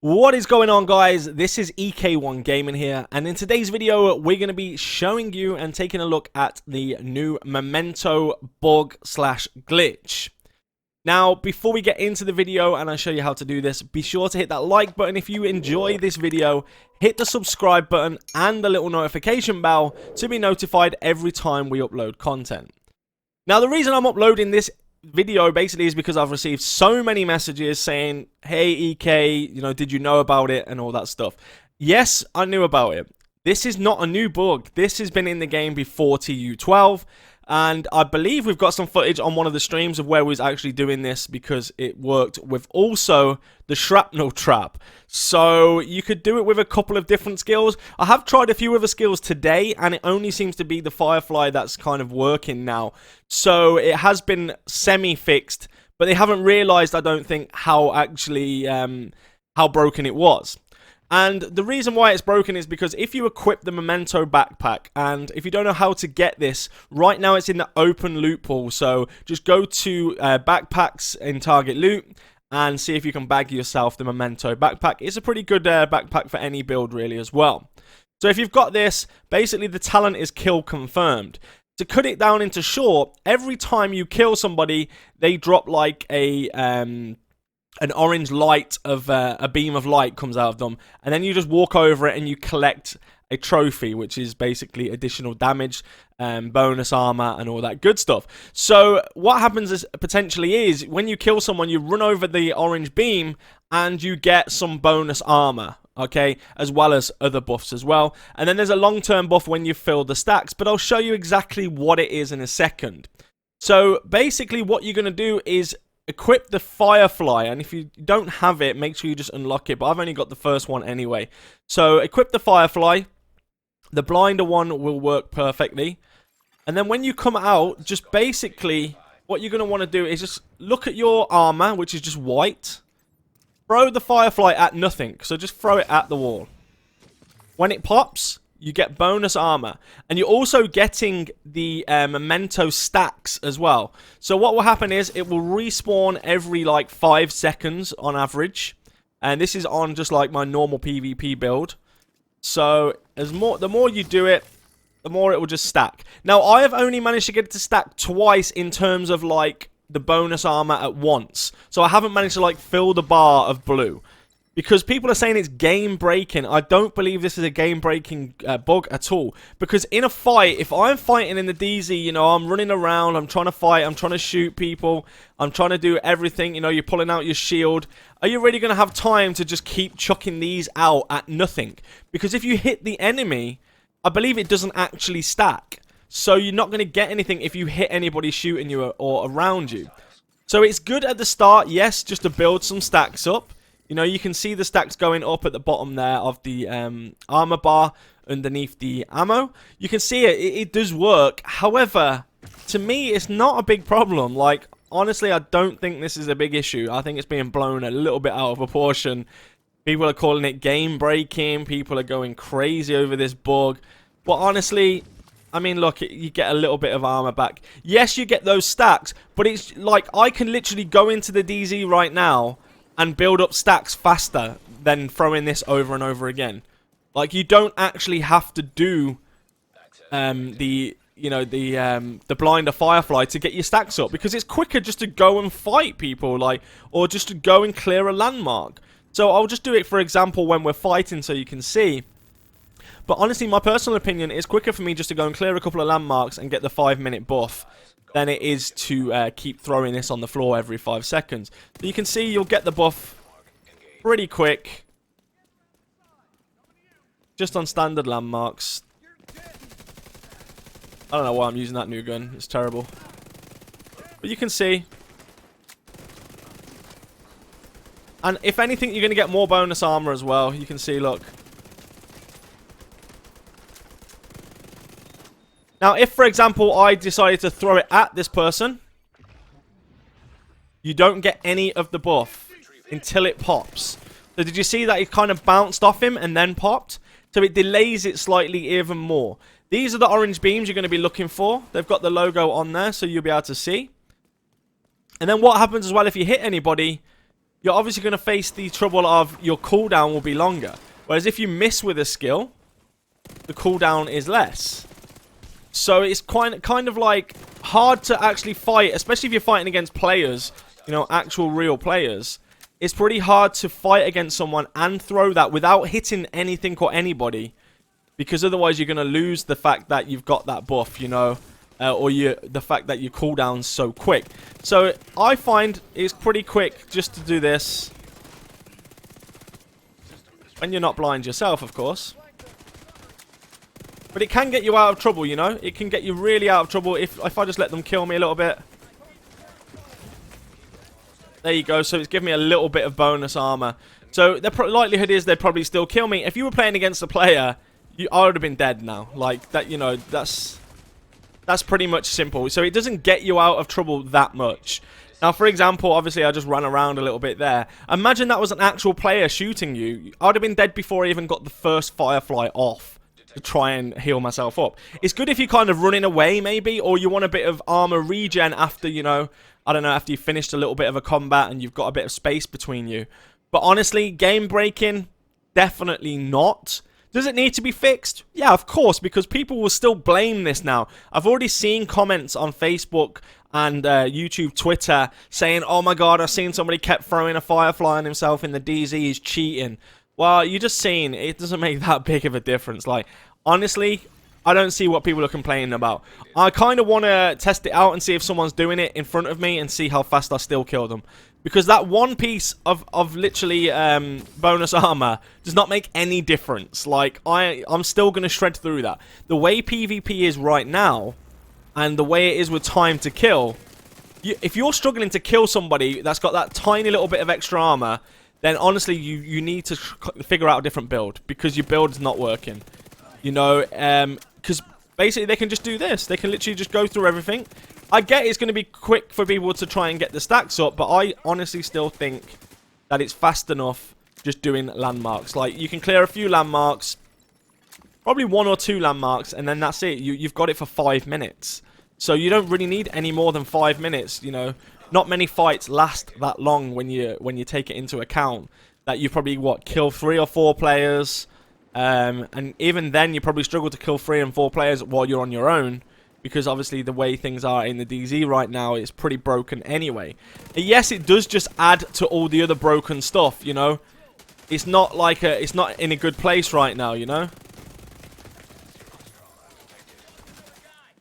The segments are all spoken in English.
What is going on, guys? This is EK1 Gaming here, and in today's video we're going to be showing you and taking a look at the new Momento bug slash glitch. Now, before we get into the video and I show you how to do this, be sure to hit that like button if you enjoy this video, hit the subscribe button and the little notification bell to be notified every time we upload content. Now, the reason I'm uploading this video basically is because I've received so many messages saying, hey EK, did you know about it and all that stuff. Yes, I knew about it. This is not a new bug. This has been in the game before TU12, and I believe we've got some footage on one of the streams of where we was actually doing this because it worked with also the shrapnel trap. So you could do it with a couple of different skills. I have tried a few other skills today, and it only seems to be the Firefly that's kind of working now. So it has been semi-fixed, but they haven't realized, I don't think, how actually how broken it was. And the reason why it's broken is because if you equip the Momento backpack, and if you don't know how to get this, right now it's in the open loot pool. So just go to backpacks in target loot and see if you can bag yourself the Momento backpack. It's a pretty good backpack for any build really as well. So if you've got this, basically the talent is kill confirmed. To cut it down into short, every time you kill somebody, they drop like an orange light of a beam of light comes out of them, and then you just walk over it and you collect a trophy, which is basically additional damage, bonus armor and all that good stuff. So what happens is potentially is when you kill someone, you run over the orange beam and you get some bonus armor, okay, as well as other buffs as well. And then there's a long-term buff when you fill the stacks, but I'll show you exactly what it is in a second. So basically what you're going to do is equip the Firefly, and if you don't have it, make sure you just unlock it, but I've only got the first one anyway. So equip the Firefly. The blinder one will work perfectly, and then when you come out, just basically what you're going to want to do is just look at your armor, which is just white. Throw the Firefly at nothing, so just throw it at the wall. When it pops, you get bonus armor, and you're also getting the Memento stacks as well. So what will happen is it will respawn every like 5 seconds on average, and this is on just like my normal PvP build. So the more you do it, the more it will just stack. Now I have only managed to get it to stack twice in terms of like the bonus armor at once. So I haven't managed to like fill the bar of blue. Because people are saying it's game breaking. I don't believe this is a game breaking bug at all. Because in a fight, if I'm fighting in the DZ, I'm running around, I'm trying to fight, I'm trying to shoot people, I'm trying to do everything, you're pulling out your shield. Are you really going to have time to just keep chucking these out at nothing? Because if you hit the enemy, I believe it doesn't actually stack. So you're not going to get anything if you hit anybody shooting you or around you. So it's good at the start, yes, just to build some stacks up. You can see the stacks going up at the bottom there of the armor bar underneath the ammo. You can see it does work. However, to me, it's not a big problem. Like, honestly, I don't think this is a big issue. I think it's being blown a little bit out of proportion. People are calling it game breaking. People are going crazy over this bug. But honestly, I mean, look, you get a little bit of armor back. Yes, you get those stacks, but it's like I can literally go into the DZ right now and build up stacks faster than throwing this over and over again. Like, you don't actually have to do the blinder Firefly to get your stacks up, because it's quicker just to go and fight people, like, or just to go and clear a landmark. So I'll just do it, for example, when we're fighting so you can see. But honestly, my personal opinion, it's quicker for me just to go and clear a couple of landmarks and get the 5-minute buff than it is to keep throwing this on the floor every 5 seconds. So you can see you'll get the buff pretty quick, just on standard landmarks. I don't know why I'm using that new gun, it's terrible. But you can see. And if anything, you're going to get more bonus armor as well. You can see, look. Now, if, for example, I decided to throw it at this person, you don't get any of the buff until it pops. So did you see that it kind of bounced off him and then popped? So it delays it slightly even more. These are the orange beams you're going to be looking for. They've got the logo on there, so you'll be able to see. And then what happens as well if you hit anybody, you're obviously going to face the trouble of your cooldown will be longer. Whereas if you miss with a skill, the cooldown is less. So it's kind of like hard to actually fight, especially if you're fighting against players, you know, actual real players. It's pretty hard to fight against someone and throw that without hitting anything or anybody, because otherwise you're going to lose the fact that you've got that buff, you know, or the fact that your cooldown's so quick. So I find it's pretty quick just to do this. When you're not blind yourself, of course. But it can get you out of trouble, you know? It can get you really out of trouble if I just let them kill me a little bit. There you go. So it's giving me a little bit of bonus armor. So the likelihood is they'd probably still kill me. If you were playing against a player, I would have been dead now. Like, that, you know, that's pretty much simple. So it doesn't get you out of trouble that much. Now, for example, obviously I just ran around a little bit there. Imagine that was an actual player shooting you. I would have been dead before I even got the first Firefly off to try and heal myself up. It's good if you're kind of running away, maybe, or you want a bit of armor regen after, you know, I don't know, after you've finished a little bit of a combat and you've got a bit of space between you. But honestly, game breaking, definitely not. Does it need to be fixed? Yeah, of course, because people will still blame this now. I've already seen comments on Facebook and YouTube, Twitter, saying, oh my god, I've seen somebody kept throwing a Firefly on himself in the DZ, he's cheating. Well, you're just seeing, it doesn't make that big of a difference. Like, honestly, I don't see what people are complaining about. I kind of want to test it out and see if someone's doing it in front of me and see how fast I still kill them. Because that one piece of literally bonus armor does not make any difference. Like, I'm still going to shred through that. The way PvP is right now, and the way it is with time to kill, if you're struggling to kill somebody that's got that tiny little bit of extra armor, then honestly, you need to figure out a different build. Because your build is not working. You know, because basically they can just do this. They can literally just go through everything. I get it's going to be quick for people to try and get the stacks up, but I honestly still think that it's fast enough just doing landmarks. Like, you can clear a few landmarks, probably 1 or 2 landmarks, and then that's it. You've got it for 5 minutes. So you don't really need any more than 5 minutes, you know. Not many fights last that long when you take it into account that you probably, what, kill 3 or 4 players. And even then, you probably struggle to kill 3 and 4 players while you're on your own. Because obviously the way things are in the DZ right now is pretty broken anyway. And yes, it does just add to all the other broken stuff, you know. It's not like it's not in a good place right now, you know.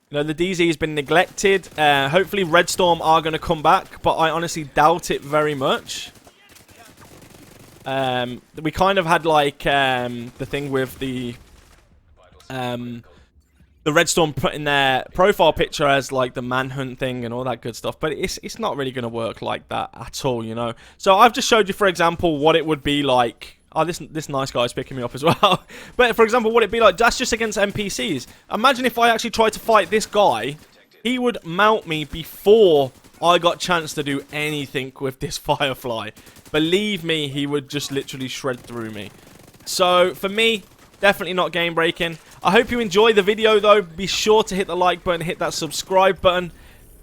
You know, the DZ has been neglected. Hopefully Red Storm are going to come back, but I honestly doubt it very much. We kind of had like the thing with the Red Storm putting their profile picture as like the manhunt thing and all that good stuff, but it's not really going to work like that at all, you know. So I've just showed you, for example, what it would be like. Oh, this nice guy's picking me up as well. But for example, what it'd be like, that's just against NPCs. Imagine if I actually tried to fight this guy, he would mount me before I got a chance to do anything with this Firefly. Believe me, he would just literally shred through me. So for me, definitely not game breaking. I hope you enjoyed the video though. Be sure to hit the like button, hit that subscribe button,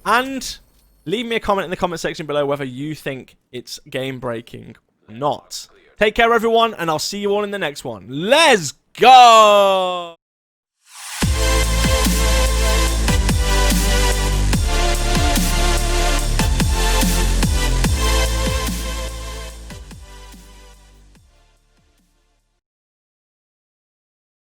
and leave me a comment in the comment section below whether you think it's game breaking or not. Take care everyone, and I'll see you all in the next one. Let's go!